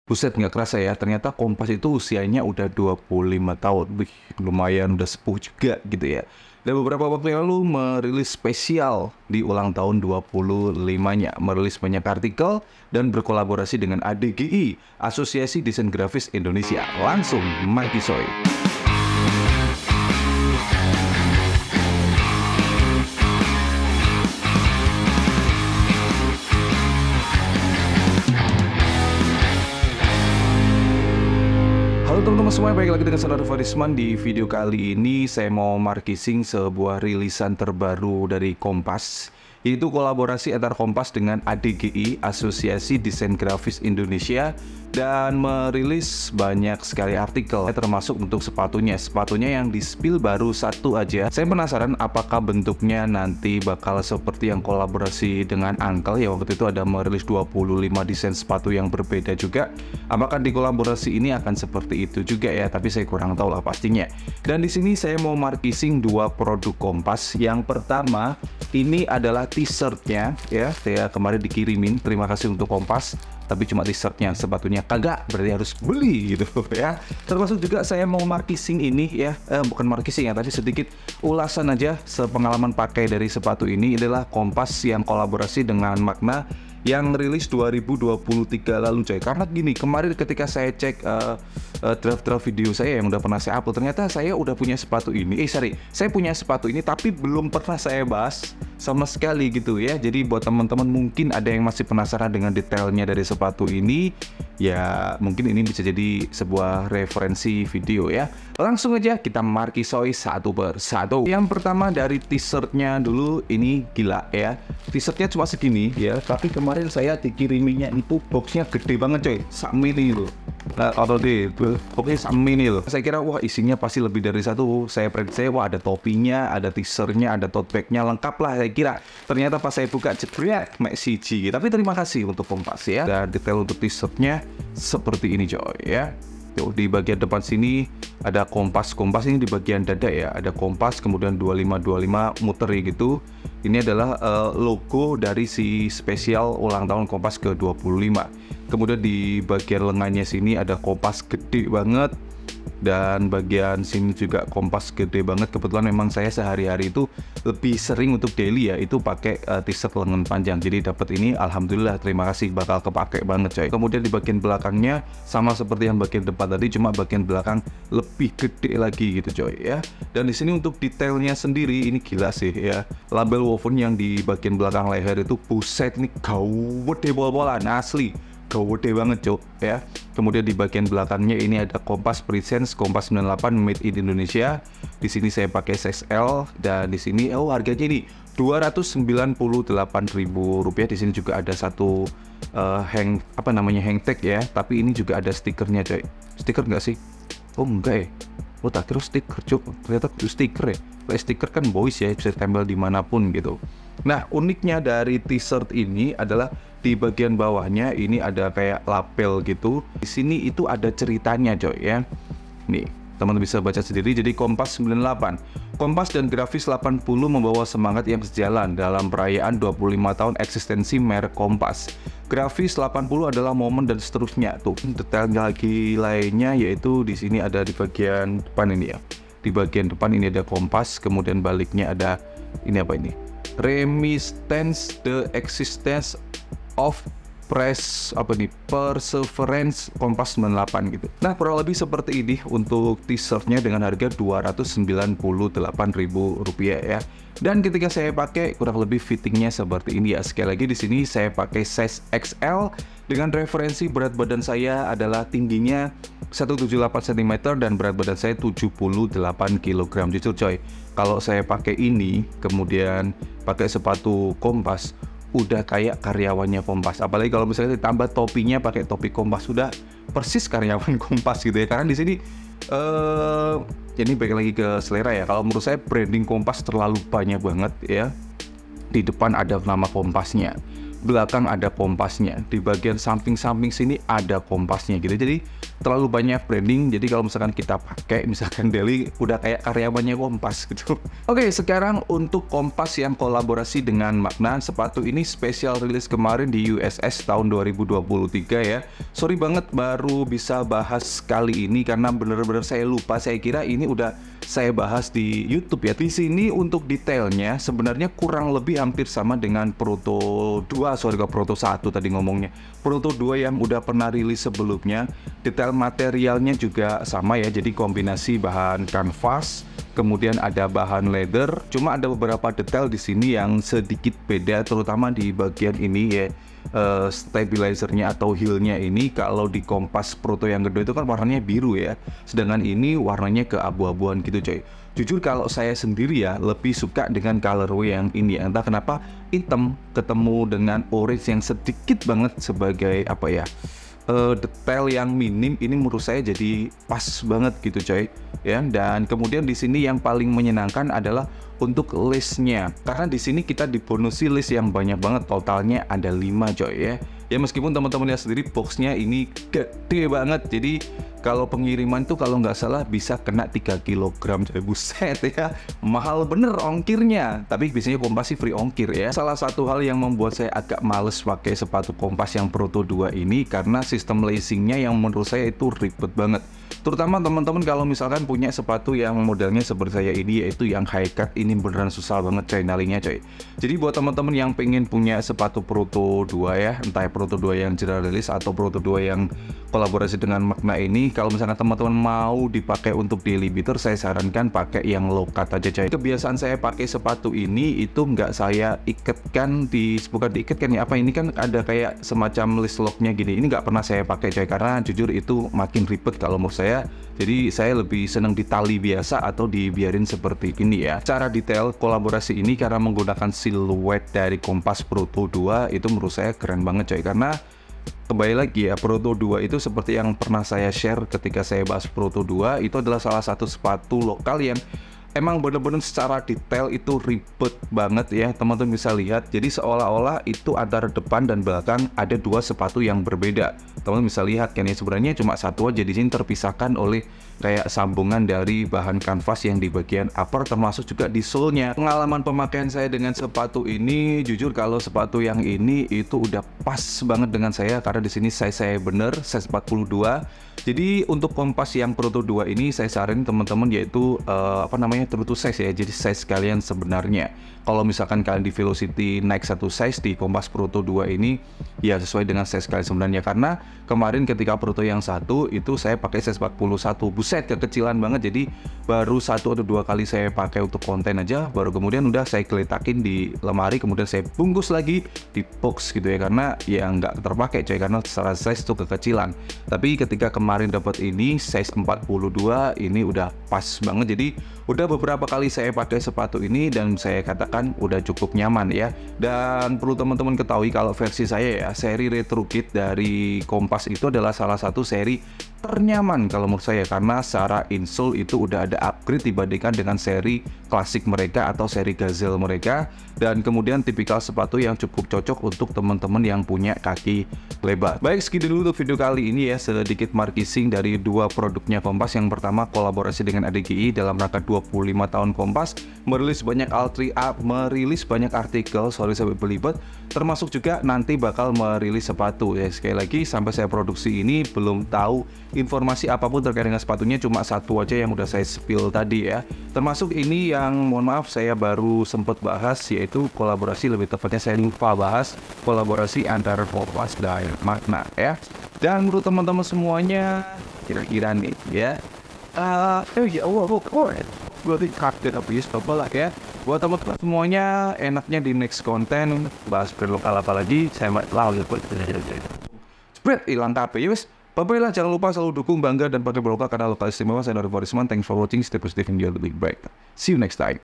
Buset, nggak kerasa ya, ternyata Kompas itu usianya udah 25 tahun. Wih, lumayan udah sepuh juga gitu ya. Dan beberapa waktu yang lalu merilis spesial di ulang tahun 25-nya. Merilis banyak artikel dan berkolaborasi dengan ADGI, Asosiasi Desain Grafis Indonesia. Langsung Mikey Soy. Halo teman-teman semua, baik lagi dengan saya Farisman. Di video kali ini saya mau markising sebuah rilisan terbaru dari Kompas, yaitu kolaborasi antara Kompas dengan ADGI, Asosiasi Desain Grafis Indonesia, dan merilis banyak sekali artikel, termasuk untuk sepatunya yang di-spill baru satu aja. Saya penasaran apakah bentuknya nanti bakal seperti yang kolaborasi dengan Uncle ya, waktu itu ada merilis 25 desain sepatu yang berbeda juga. Apakah di kolaborasi ini akan seperti itu juga ya, tapi saya kurang tahu lah pastinya. Dan di sini saya mau markising dua produk Kompas. Yang pertama ini adalah t-shirtnya ya, saya kemarin dikirimin, terima kasih untuk Kompas. Tapi cuma t-shirtnya, sepatunya kagak, berarti harus beli gitu ya. Termasuk juga saya mau markising ini ya, bukan markising ya, tapi sedikit ulasan aja sepengalaman pakai dari sepatu ini. Adalah Kompas yang kolaborasi dengan Magna yang rilis 2023 lalu coy. Karena gini, kemarin ketika saya cek draft video saya yang udah pernah saya upload, ternyata saya udah punya sepatu ini. Saya punya sepatu ini tapi belum pernah saya bahas sama sekali gitu ya. Jadi buat teman-teman mungkin ada yang masih penasaran dengan detailnya dari sepatu ini, ya mungkin ini bisa jadi sebuah referensi video ya. Langsung aja kita markisoy satu persatu. Yang pertama dari t-shirtnya dulu, ini gila ya. T-shirtnya cuma segini ya, tapi kemarin saya dikiriminya itu boxnya gede banget coy, sak mini loh. Nah, atau deh, pokoknya sak mini loh. Saya kira wah isinya pasti lebih dari satu. Saya prediksi wah ada topinya, ada t-shirtnya, ada tote bagnya, lengkap lah saya kira. Ternyata pas saya buka jebret mek siji. Tapi terima kasih untuk Kompas ya. Dan detail untuk t-shirtnya seperti ini coy ya. Tuh, di bagian depan sini ada Kompas ini di bagian dada ya, ada Kompas, kemudian 2525 muteri gitu. Ini adalah logo dari si spesial ulang tahun Kompas ke-25. Kemudian di bagian lengannya sini ada Kompas gede banget, dan bagian sini juga Kompas gede banget. Kebetulan memang saya sehari-hari itu lebih sering untuk daily ya, itu pakai t-shirt lengan panjang. Jadi dapat ini, alhamdulillah, terima kasih, bakal kepake banget coy. Kemudian di bagian belakangnya sama seperti yang bagian depan tadi, cuma bagian belakang lebih gede lagi gitu coy ya. Dan di sini untuk detailnya sendiri ini gila sih ya. Label woven yang di bagian belakang leher itu buset, ini gawede bol-bolan asli. Gede banget cok ya. Kemudian di bagian belakangnya ini ada Kompas Presence Kompas 98 Made in Indonesia. Di sini saya pakai size L, dan di sini harganya ini Rp298.000. Di sini juga ada satu hang tag ya, tapi ini juga ada stikernya coy. Stiker nggak sih? Oh enggak ya. Oh tak kira stiker cok, ternyata itu stiker ya. Kayak stiker kan boys ya, bisa tempel dimanapun gitu. Nah, uniknya dari t-shirt ini adalah di bagian bawahnya ini ada kayak lapel gitu. Di sini itu ada ceritanya coy ya. Nih, teman-teman bisa baca sendiri. Jadi Kompas 98, Kompas dan Grafis 80 membawa semangat yang sejalan dalam perayaan 25 tahun eksistensi merek Kompas. Grafis 80 adalah momen dan seterusnya tuh. Detailnya lagi lainnya yaitu di sini ada di bagian depan ini ya. Di bagian depan ini ada Kompas, kemudian baliknya ada ini apa ini? Reminiscence the existence of Perseverance Kompas 98 gitu. Nah, kurang lebih seperti ini untuk t-shirtnya dengan harga Rp298.000 ya. Dan ketika saya pakai kurang lebih fittingnya seperti ini ya. Sekali lagi di sini saya pakai size XL dengan referensi berat badan saya adalah tingginya 178 cm dan berat badan saya 78 kg. Jujur coy, kalau saya pakai ini kemudian pakai sepatu Kompas, udah kayak karyawannya Kompas. Apalagi kalau misalnya ditambah topinya pakai topi Kompas, sudah persis karyawan Kompas gitu ya. Karena di sini ini balik lagi ke selera ya. Kalau menurut saya branding Kompas terlalu banyak banget ya. Di depan ada nama Kompasnya, belakang ada kompasnya, di bagian samping-samping sini ada kompasnya gitu. Jadi terlalu banyak branding, jadi kalau misalkan kita pakai misalkan daily udah kayak karyawannya Kompas gitu. Oke, sekarang untuk Kompas yang kolaborasi dengan Magna, sepatu ini special release kemarin di USS tahun 2023 ya. Sorry banget baru bisa bahas kali ini karena bener-bener saya lupa, saya kira ini udah saya bahas di YouTube ya. Di sini untuk detailnya sebenarnya kurang lebih hampir sama dengan Proto 2, sorry kalau Proto 1 tadi ngomongnya. Proto 2 yang udah pernah rilis sebelumnya. Detail materialnya juga sama ya, jadi kombinasi bahan kanvas, kemudian ada bahan leather. Cuma ada beberapa detail di sini yang sedikit beda, terutama di bagian ini ya. Stabilizernya atau heelnya ini kalau di Kompas Proto yang kedua itu kan warnanya biru ya, sedangkan ini warnanya keabu-abuan gitu coy. Jujur kalau saya sendiri ya lebih suka dengan colorway yang ini ya. Entah kenapa hitam ketemu dengan orange yang sedikit banget sebagai apa ya, detail yang minim, ini menurut saya jadi pas banget gitu coy ya. Dan kemudian di sini yang paling menyenangkan adalah untuk listnya, karena di sini kita dibonusi list yang banyak banget, totalnya ada 5 coy ya. Ya meskipun teman-teman lihat sendiri boxnya ini gede banget, jadi kalau pengiriman tuh kalau nggak salah bisa kena 3 kg coy, buset ya, mahal bener ongkirnya. Tapi biasanya Kompas sih free ongkir ya. Salah satu hal yang membuat saya agak males pakai sepatu Kompas yang Proto 2 ini karena sistem lacingnya yang menurut saya itu ribet banget. Terutama teman-teman kalau misalkan punya sepatu yang modelnya seperti saya ini, yaitu yang high cut, ini beneran susah banget coy nalinya coy. Jadi buat teman-teman yang pengen punya sepatu Proto 2 ya, entah Proto 2 yang general release atau Proto 2 yang kolaborasi dengan Magna ini, kalau misalkan teman-teman mau dipakai untuk daily beater, saya sarankan pakai yang low cut aja coy. Kebiasaan saya pakai sepatu ini itu nggak saya ikatkan bukan diikatkan ya, apa ini kan ada kayak semacam list locknya gini, ini nggak pernah saya pakai coy, karena jujur itu makin ribet kalau menurut saya. Jadi saya lebih senang di tali biasa atau dibiarin seperti ini ya. Cara detail kolaborasi ini karena menggunakan siluet dari Kompas Proto 2 itu menurut saya keren banget coy, karena kembali lagi ya, Proto 2 itu seperti yang pernah saya share ketika saya bahas Proto 2, itu adalah salah satu sepatu lokal yang emang bener-bener secara detail itu ribet banget ya, teman-teman bisa lihat. Jadi seolah-olah itu antara depan dan belakang ada dua sepatu yang berbeda. Teman-teman bisa lihat kan ya, sebenarnya cuma satu aja, di sini terpisahkan oleh kayak sambungan dari bahan kanvas yang di bagian upper, termasuk juga di sole-nya. Pengalaman pemakaian saya dengan sepatu ini, jujur kalau sepatu yang ini itu udah pas banget dengan saya, karena di sini size saya bener, size 42. Jadi untuk Kompas yang Proto 2 ini saya saranin teman-teman yaitu true to size ya. Jadi size kalian sebenarnya. Kalau misalkan kalian di Velocity naik satu size, di Kompas Proto 2 ini ya sesuai dengan size kalian sebenarnya. Karena kemarin ketika Proto yang satu itu saya pakai size 41. Buset, kekecilan banget. Jadi baru 1 atau 2 kali saya pakai untuk konten aja, baru kemudian udah saya geletakin di lemari, kemudian saya bungkus lagi di box gitu ya, karena ya nggak terpakai coy, karena secara size itu kekecilan. Tapi ketika kemarin dapat ini size 42, ini udah pas banget. Jadi udah beberapa kali saya pakai sepatu ini dan saya katakan udah cukup nyaman ya. Dan perlu teman-teman ketahui kalau versi saya ya, seri Retro Kit dari Kompas itu adalah salah satu seri ternyaman kalau menurut saya, karena secara insole itu udah ada upgrade dibandingkan dengan seri klasik mereka atau seri Gazelle mereka. Dan kemudian tipikal sepatu yang cukup cocok untuk teman-teman yang punya kaki lebar. Baik, segitu dulu untuk video kali ini ya, sedikit markising dari dua produknya Kompas. Yang pertama kolaborasi dengan ADGI dalam rangka 25 tahun Kompas, merilis banyak merilis banyak artikel, sorry saya belibet, termasuk juga nanti bakal merilis sepatu ya. Sekali lagi, sampai saya produksi ini belum tahu informasi apapun terkait dengan sepatunya, cuma satu aja yang udah saya spill tadi ya. Termasuk ini yang mohon maaf saya baru sempat bahas, yaitu kolaborasi, lebih tepatnya saya lupa bahas kolaborasi antara Kompas dan Magna ya. Dan menurut teman-teman semuanya kira-kira nih ya, buat teman-teman semuanya enaknya di next konten bahas brand lokal apa lagi, saya mau spread hilang tape ya wes. Bye-bye lah, jangan lupa selalu dukung, bangga dan pakai brand lokal karena lokal istimewa. Saya Nori Forisman, thanks for watching, stay positive and you'll be back. See you next time.